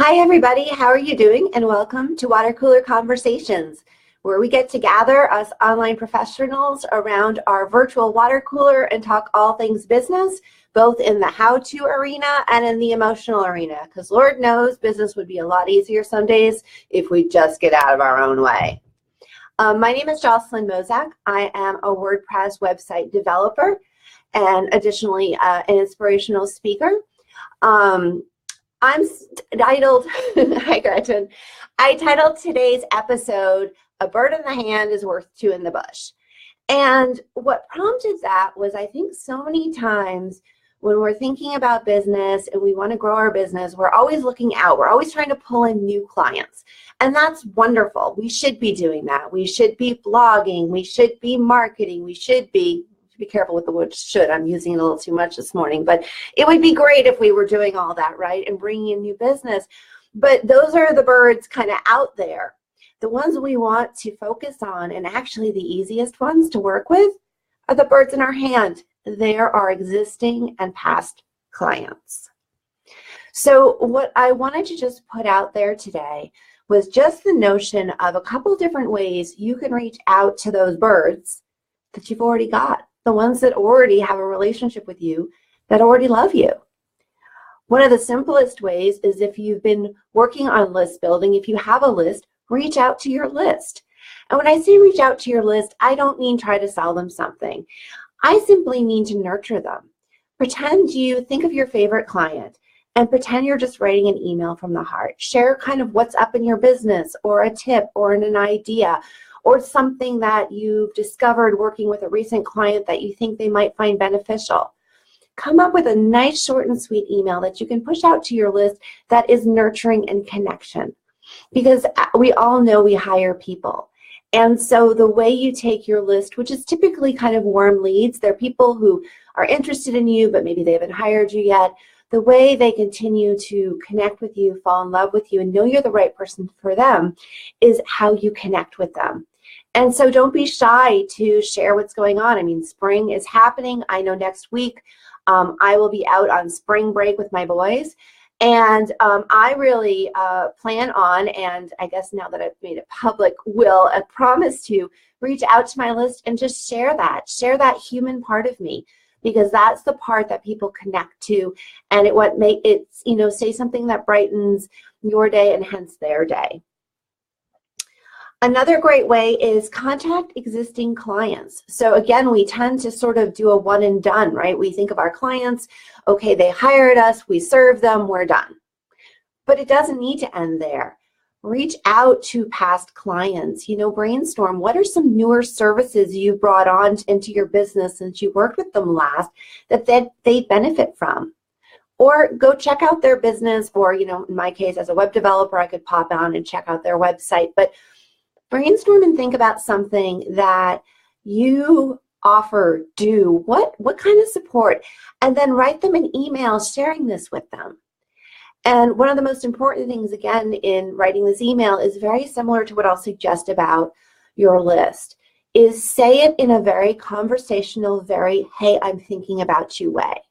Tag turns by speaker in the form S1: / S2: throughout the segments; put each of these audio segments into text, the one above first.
S1: Hi, everybody. How are you doing? And welcome to Water Cooler Conversations, where we get to gather us online professionals around our virtual water cooler and talk all things business, both in the how-to arena and in the emotional arena, because Lord knows business would be a lot easier some days if we just get out of our own way. My name is Jocelyn Mozak. I am a WordPress website developer and additionally an inspirational speaker. I'm titled, hi Gretchen, I titled today's episode, A Bird in the Hand is Worth Two in the Bush. And what prompted that was I think so many times when we're thinking about business and we want to grow our business, we're always looking out. We're always trying to pull in new clients. And that's wonderful. We should be doing that. We should be blogging. We should be marketing. We should be careful with the word should. I'm using it a little too much this morning, but it would be great if we were doing all that, right? And bringing in new business. But those are the birds kind of out there. The ones we want to focus on, and actually the easiest ones to work with, are the birds in our hand. They're our existing and past clients. So what I wanted to just put out there today was just the notion of a couple different ways you can reach out to those birds that you've already got. The ones that already have a relationship with you, that already love you. One of the simplest ways is if you've been working on list building, if you have a list, reach out to your list. And when I say reach out to your list, I don't mean try to sell them something. I simply mean to nurture them. Pretend you think of your favorite client and pretend you're just writing an email from the heart. Share kind of what's up in your business or a tip or an idea, or something that you've discovered working with a recent client that you think they might find beneficial. Come up with a nice, short and sweet email that you can push out to your list that is nurturing and connection. Because we all know we hire people. And so the way you take your list, which is typically kind of warm leads, they're people who are interested in you, but maybe they haven't hired you yet. The way they continue to connect with you, fall in love with you, and know you're the right person for them is how you connect with them. And so don't be shy to share what's going on. I mean, spring is happening. I know next week I will be out on spring break with my boys. And I really plan on, and I guess now that I've made it public, will promise to reach out to my list and just share that human part of me, because that's the part that people connect to, and say something that brightens your day and hence their day. Another great way is contact existing clients. So again, we tend to sort of do a one and done, right? We think of our clients, okay, they hired us, we serve them, we're done. But it doesn't need to end there. Reach out to past clients, brainstorm. What are some newer services you've brought on into your business since you worked with them last that they benefit from? Or go check out their business, or, in my case, as a web developer, I could pop on and check out their website. But brainstorm and think about something that you offer, do, what kind of support, and then write them an email sharing this with them. And one of the most important things, again, in writing this email is very similar to what I'll suggest about your list, is say it in a very conversational, very, hey, I'm thinking about you way.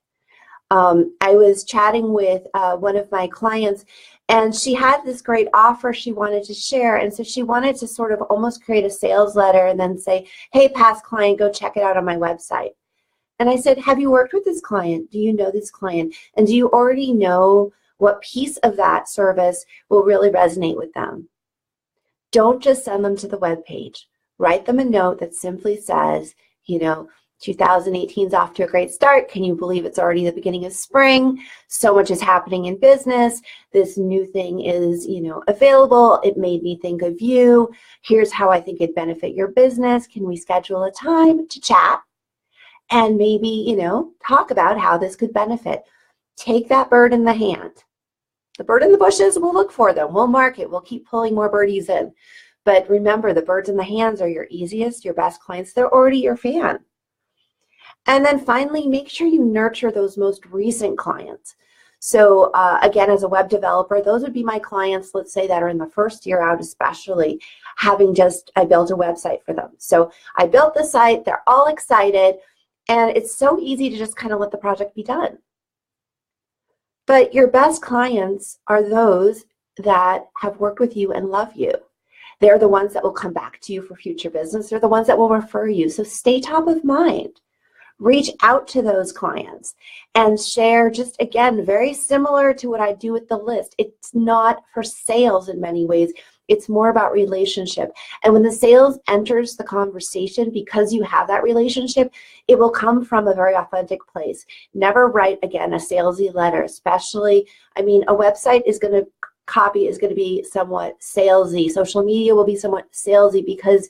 S1: I was chatting with one of my clients, and she had this great offer she wanted to share, and so she wanted to sort of almost create a sales letter and then say, hey, past client, go check it out on my website. And I said, have you worked with this client? Do you know this client? And do you already know what piece of that service will really resonate with them? Don't just send them to the webpage. Write them a note that simply says, 2018 is off to a great start. Can you believe it's already the beginning of spring? So much is happening in business. This new thing is, available. It made me think of you. Here's how I think it'd benefit your business. Can we schedule a time to chat and maybe, talk about how this could benefit? Take that bird in the hand. The bird in the bushes, we'll look for them. We'll mark it. We'll keep pulling more birdies in. But remember, the birds in the hands are your easiest, your best clients. They're already your fan. And then finally, make sure you nurture those most recent clients. So again, as a web developer, those would be my clients, let's say, that are in the first year out, especially I built a website for them. So I built the site, they're all excited, and it's so easy to just kind of let the project be done. But your best clients are those that have worked with you and love you. They're the ones that will come back to you for future business. They're the ones that will refer you. So stay top of mind. Reach out to those clients and share, just again, very similar to what I do with the list. It's not for sales in many ways. It's more about relationship. And when the sales enters the conversation, because you have that relationship, it will come from a very authentic place. Never write, again, a salesy letter, especially, I mean, a website is going to be somewhat salesy. Social media will be somewhat salesy because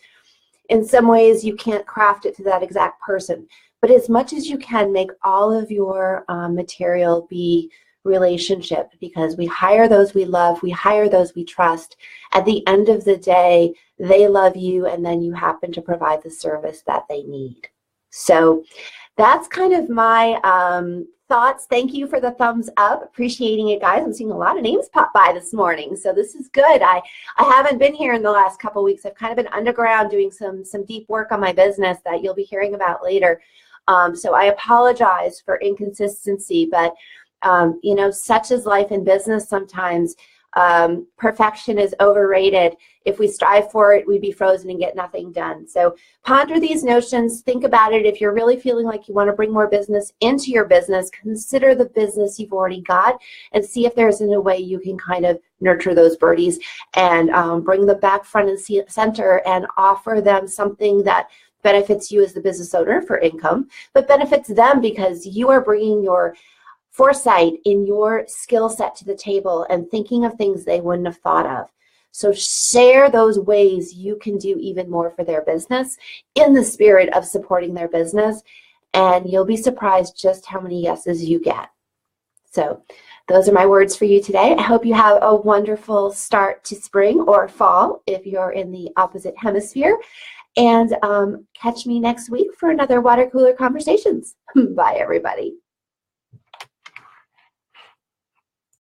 S1: in some ways you can't craft it to that exact person. But as much as you can, make all of your material be relationship, because we hire those we love, we hire those we trust. At the end of the day, they love you, and then you happen to provide the service that they need. So that's kind of my thoughts. Thank you for the thumbs up. Appreciating it, guys. I'm seeing a lot of names pop by this morning, so this is good. I haven't been here in the last couple of weeks. I've kind of been underground doing some deep work on my business that you'll be hearing about later. So I apologize for inconsistency, but you know, such is life in business sometimes. Perfection is overrated. If we strive for it, we'd be frozen and get nothing done. So ponder these notions, think about it. If you're really feeling like you want to bring more business into your business, consider the business you've already got and see if there's in a way you can kind of nurture those birdies and bring them back front and center and offer them something that benefits you as the business owner for income, but benefits them because you are bringing your foresight in your skill set to the table and thinking of things they wouldn't have thought of. So share those ways you can do even more for their business in the spirit of supporting their business, and you'll be surprised just how many yeses you get. So those are my words for you today. I hope you have a wonderful start to spring or fall if you're in the opposite hemisphere. And catch me next week for another Water Cooler Conversations. Bye, everybody.